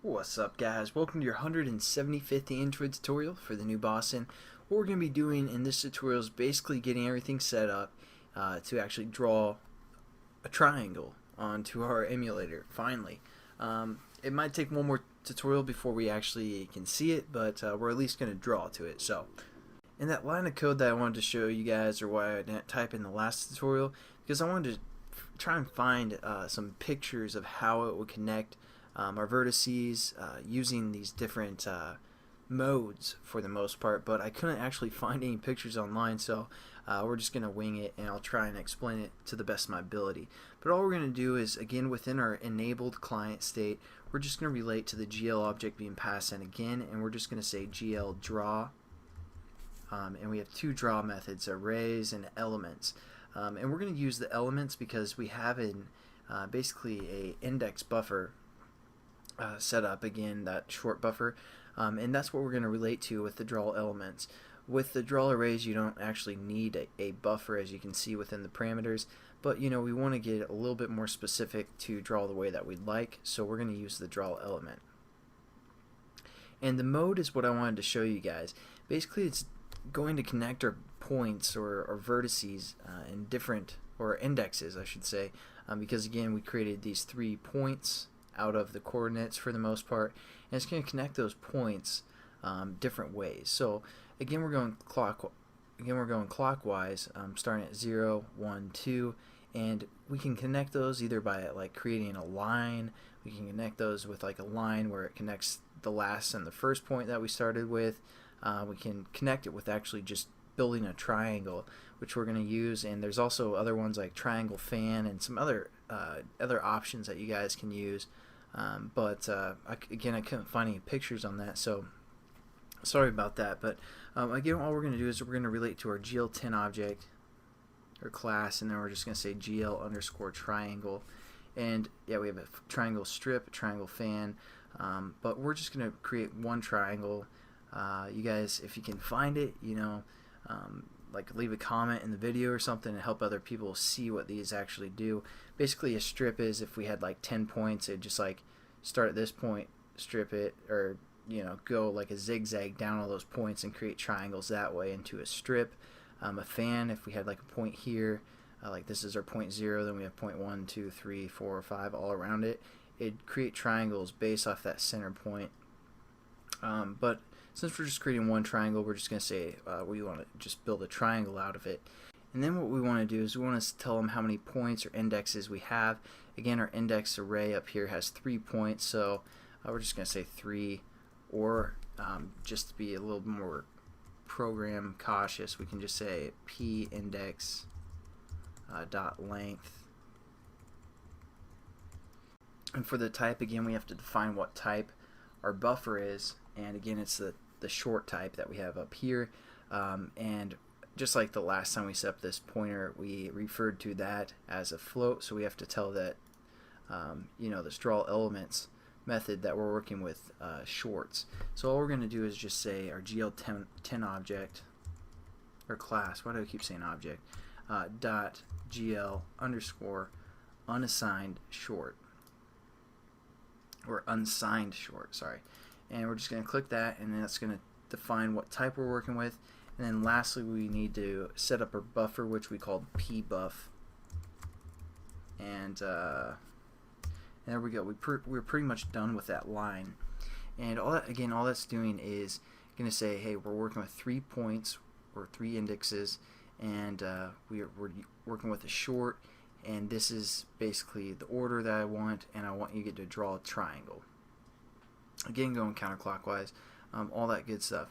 What's up, guys? Welcome to your 175th Android tutorial for the new Boston. What we're going to be doing in this tutorial is basically getting everything set up to actually draw a triangle onto our emulator, finally. It might take one more tutorial before we actually can see it, but we're at least going to draw to it. So, in that line of code that I wanted to show you guys, or why I didn't type in the last tutorial, because I wanted to try and find some pictures of how it would connect our vertices using these different modes for the most part, but I couldn't actually find any pictures online, so we're just going to wing it, and I'll try and explain it to the best of my ability. But all we're going to do is, again, within our enabled client state, we're just going to relate to the GL object being passed in again, and we're just going to say glDraw, and we have two draw methods, arrays and elements. And we're going to use the elements because we have basically a index buffer set up, again, that short buffer, and that's what we're going to relate to with the draw elements. With the draw arrays, you don't actually need a buffer, as you can see within the parameters, but we want to get a little bit more specific to draw the way that we'd like, so we're going to use the draw element. And the mode is what I wanted to show you guys. Basically, it's going to connect our points or vertices in different, or indexes I should say, because again we created these 3 points out of the coordinates for the most part, and it's going to connect those points different ways. So again we're going clockwise, starting at 0, 1, 2, and we can connect those either by like creating a line. We can connect those with like a line where it connects the last and the first point that we started with. We can connect it with actually just building a triangle, which we're going to use, and there's also other ones like triangle fan and some other options that you guys can use, but again I couldn't find any pictures on that, so sorry about that. But again, all we're going to do is we're going to relate to our GL10 object or class, and then we're just going to say GL underscore triangle, and yeah, we have a triangle strip, a triangle fan, but we're just going to create one triangle. You guys, if you can find it, like leave a comment in the video or something to help other people see what these actually do. Basically, a strip is if we had like 10 points, it'd just like start at this point, strip it, or go like a zigzag down all those points and create triangles that way into a strip. A fan, if we had like a point here, like this is our point 0, then we have point 1, 2, 3, 4, 5 all around it. It'd create triangles based off that center point. But since we're just creating one triangle, we're just going to say we want to just build a triangle out of it. And then what we want to do is we want to tell them how many points or indexes we have. Again, our index array up here has 3 points, so we're just going to say 3, or just to be a little more program cautious, we can just say p index dot length. And for the type, again, we have to define what type our buffer is, and again it's the short type that we have up here, and just like the last time we set up this pointer, we referred to that as a float, so we have to tell that this draw elements method that we're working with shorts. So all we're going to do is just say our GL10 object or class, why do I keep saying object, dot GL underscore unassigned short, or unsigned short, sorry. And we're just going to click that, and then that's going to define what type we're working with. And then lastly, we need to set up our buffer, which we called pbuff. And there we go. We're pretty much done with that line. And all that's doing is going to say, hey, we're working with 3 points or 3 indexes, and we're working with a short, and this is basically the order that I want, and I want you to get to draw a triangle. Again, going counterclockwise, all that good stuff.